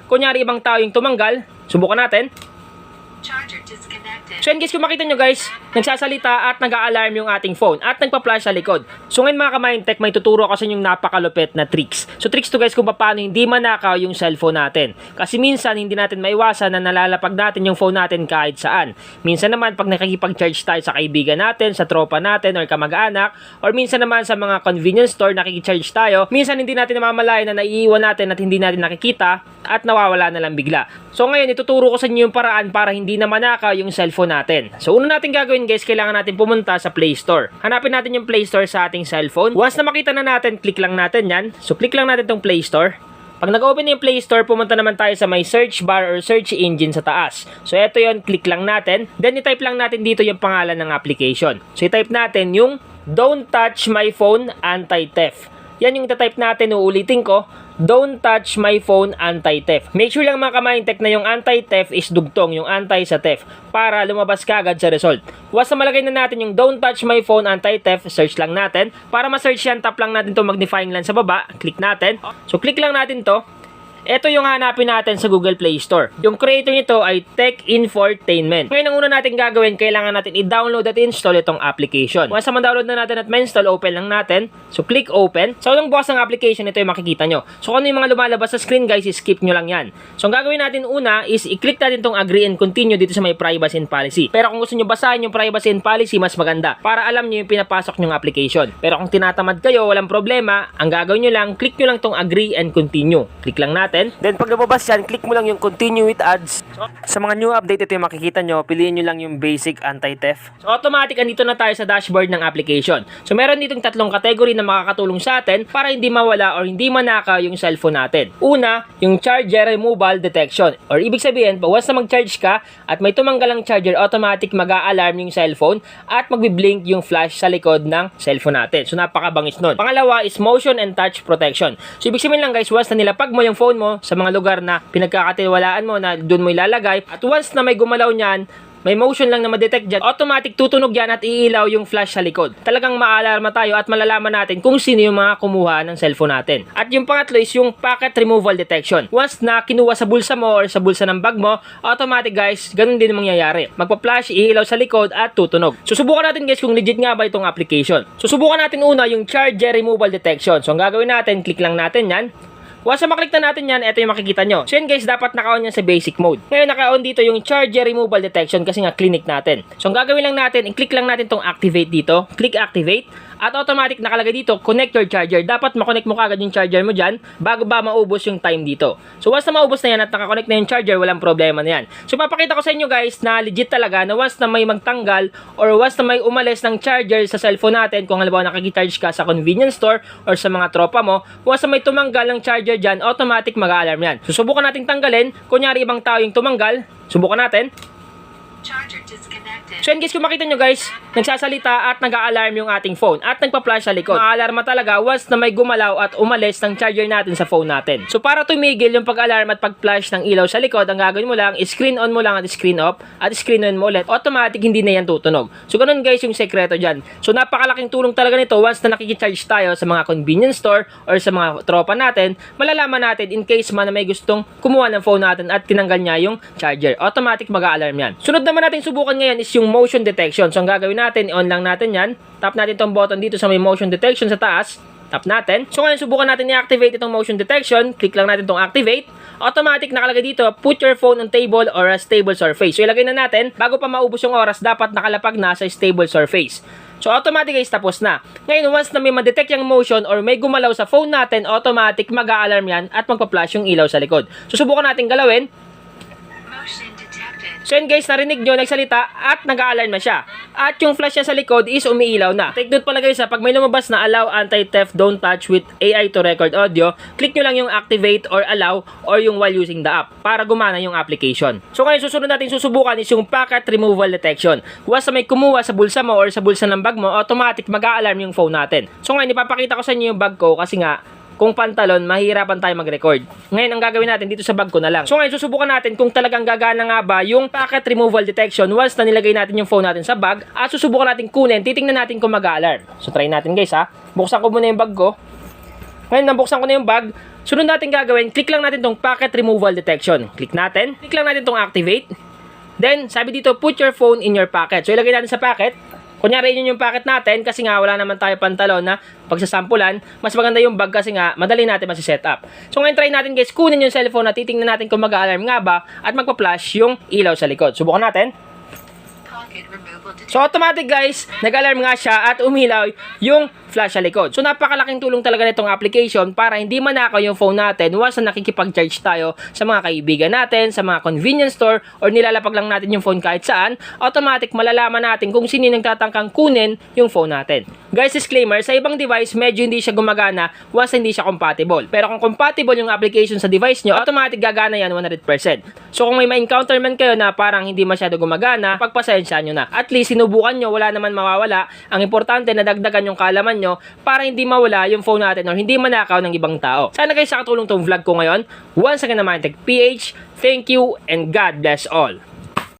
kunyari ibang tao yung tumanggal. Subukan natin. Charger disconnected. So yun guys, kung makita nyo guys, nagsasalita at nag-a-alarm yung ating phone at nagpa-flash sa likod. So ngayon mga ka-Mindtech, may tuturo ako sa inyong napakalupit na tricks. So tricks to guys kung paano hindi manakaw yung cellphone natin. Kasi minsan hindi natin maiwasan na nalalapag natin yung phone natin kahit saan. Minsan naman pag nakikipag-charge tayo sa kaibigan natin, sa tropa natin or kamag-anak, or minsan naman sa mga convenience store nakikicharge tayo, minsan hindi natin namamalayan na naiiwan natin at hindi natin nakikita at nawawala na lang bigla. So ngayon ituturo ko sa inyo yung paraan para hindi na manakaw yung cellphone natin. So una natin gagawin guys, kailangan natin pumunta sa Play Store. Hanapin natin yung Play Store sa ating cellphone. Once na makita na natin, click lang natin yan. So click lang natin tong Play Store. Pag nag-open yung Play Store, pumunta naman tayo sa may search bar or search engine sa taas. So eto yon, click lang natin. Then i-type lang natin dito yung pangalan ng application. So i-type natin yung Don't Touch My Phone Anti-Theft. Yan yung ita-type natin, uulitin ko. Don't touch my phone anti-theft. Make sure lang mga ka-Mindtech na yung anti-theft is dugtong, yung anti sa theft, para lumabas kagad sa result. Once na malagay na natin yung don't touch my phone anti-theft, search lang natin. Para ma-search yan, tap lang natin itong magnifying lens sa baba, click natin. So click lang natin to. Ito yung hanapin natin sa Google Play Store. Yung creator nito ay Tech Infotainment. Ngayon ang una natin gagawin, kailangan natin i-download at install itong application. Once na ma-download na natin at ma-install, open lang natin. So click open. So nung bukas ng application, ito yung makikita nyo. So kung ano yung mga lumalabas sa screen guys, skip nyo lang yan. So ang gagawin natin una is i-click natin itong agree and continue dito sa may privacy and policy. Pero kung gusto nyo basahin yung privacy and policy, mas maganda para alam nyo yung pinapasok nyong application. Pero kung tinatamad kayo, walang problema. Ang gagawin nyo lang, click nyo lang itong agree and continue. Click lang natin. Then pag lumabas yan, click mo lang yung continue with ads. Sa mga new update, ito yung makikita nyo. Piliin nyo lang yung basic anti-theft. So automatic, andito na tayo sa dashboard ng application. So meron ditong tatlong category na makakatulong sa atin para hindi mawala or hindi manakaw yung cellphone natin. Una, yung charger removal detection. Or ibig sabihin, once na mag-charge ka at may tumanggal ang charger, automatic mag-a-alarm yung cellphone at magbiblink yung flash sa likod ng cellphone natin. So napakabangis nun. Pangalawa is motion and touch protection. So ibig sabihin lang guys, once na nilapag mo yung phone mo sa mga lugar na pinagkakatiwalaan mo na doon mo ilalagay, at once na may gumalaw niyan, may motion lang na ma-detect dyan, automatic tutunog yan at iilaw yung flash sa likod. Talagang ma-alarma tayo at malalaman natin kung sino yung mga kumuha ng cellphone natin. At yung pangatlo is yung packet removal detection. Once na kinuha sa bulsa mo or sa bulsa ng bag mo, automatic guys, ganun din ang mangyayari. Magpa-flash, iilaw sa likod at tutunog. Susubukan natin guys kung legit nga ba itong application. Susubukan natin una yung charger removal detection. So ang gagawin natin, click lang natin yan. Once na maklik na natin yan, ito yung makikita nyo. So yan guys, dapat naka-on yan sa basic mode. Ngayon naka-on dito yung charger removal detection kasi nga clinic natin. So ang gagawin lang natin, i-click lang natin tong activate dito. Click activate. At automatic nakalagay dito, connect your charger. Dapat makonect mo kagad yung charger mo dyan bago ba maubos yung time dito. So once na maubos na yan at nakakonect na yung charger, walang problema na yan. So papakita ko sa inyo guys na legit talaga na once na may magtanggal or once na may umalis ng charger sa cellphone natin, kung halimbawa nakikicharge ka sa convenience store or sa mga tropa mo, once na may tumanggal ng charger dyan, automatic mag-a-alarm yan. So subukan natin tanggalin. Kunyari ibang tao yung tumanggal, subukan natin. Charger disconnected. So yan guys, kung makita nyo guys, nagsasalita at nag-a-alarm yung ating phone at nagpa-flash sa likod. Ma-alarma talaga once na may gumalaw at umalis ng charger natin sa phone natin. So para tumigil yung pag-alarm at pag-flash ng ilaw sa likod, ang gagawin mo lang, screen on mo lang at screen off at screen on mo ulit. Automatic hindi na yan tutunog. So ganun guys yung sekreto dyan. So napakalaking tulong talaga nito once na nakikicharge tayo sa mga convenience store or sa mga tropa natin, malalaman natin in case man na may gustong kumuha ng phone natin at tinanggal niya yung charger. Automatic mag-a-alarm yan. Sunod naman natin subukan ngayon is yung motion detection. So ang gagawin natin, i-on lang natin yan. Tap natin itong button dito sa may motion detection sa taas. Tap natin. So ngayon subukan natin i-activate itong motion detection. Click lang natin itong activate. Automatic nakalagay dito, put your phone on table or a stable surface. So ilagay na natin, bago pa maubos yung oras, dapat nakalapag na sa stable surface. So automatic guys, tapos na. Ngayon once na may ma-detect yung motion or may gumalaw sa phone natin, automatic mag-a-alarm yan at magpa-flash yung ilaw sa likod. So subukan natin galawin. Motion detected. So yun guys, narinig nyo, nagsalita at nag-a-alarm na siya. At yung flash niya sa likod is umiilaw na. Take note pala guys, pag may lumabas na allow anti-theft don't touch with AI to record audio, click nyo lang yung activate or allow or yung while using the app para gumana yung application. So ngayon susunod natin susubukan is yung packet removal detection. Once may kumuha sa bulsa mo or sa bulsa ng bag mo, automatic mag-a-alarm yung phone natin. So ngayon ipapakita ko sa inyo yung bag ko kasi nga kung pantalon, mahirapan tayo mag-record. Ngayon, ang gagawin natin dito sa bag ko na lang. So ngayon, susubukan natin kung talagang gagana nga ba yung packet removal detection once na nilagay natin yung phone natin sa bag at susubukan natin kunin, titingnan natin kung mag-a-alarm. So try natin guys ha. Buksan ko muna yung bag ko. Ngayon, nabuksan ko na yung bag. Sunod natin gagawin, click lang natin tong packet removal detection. Click natin. Click lang natin tong activate. Then, sabi dito, put your phone in your pocket. So, ilagay natin sa pocket. Kunyari yun yung pocket natin kasi nga wala naman tayo pantalon na pagsasampulan. Mas maganda yung bag kasi nga madali natin masiset up. So, ngayon try natin guys, kunin yung cellphone na titingnan natin kung mag-alarm nga ba at magpa-flash yung ilaw sa likod. Subukan natin. Pocket removal detected. So, automatic guys, nag-alarm nga siya at umilaw yung flash sa likod. So, napakalaking tulong talaga nitong application para hindi manakaw yung phone natin once na nakikipag-charge tayo sa mga kaibigan natin, sa mga convenience store, or nilalapag lang natin yung phone kahit saan, automatic malalaman natin kung sino yung nagtatangkang kunin yung phone natin. Guys, disclaimer, sa ibang device, medyo hindi siya gumagana once hindi siya compatible. Pero kung compatible yung application sa device nyo, automatic gagana yan 100%. So, kung may ma-encounter man kayo na parang hindi masyado gumagana, pagpasensya nyo na. At least, sinubukan nyo, wala naman mawawala. Ang importante, nadagdagan yung kaalaman nyo para hindi mawala yung phone natin or hindi manakaw ng ibang tao. Sana guys, nakatulong tong vlog ko ngayon. Once again naman, Tech PH, thank you and God bless all.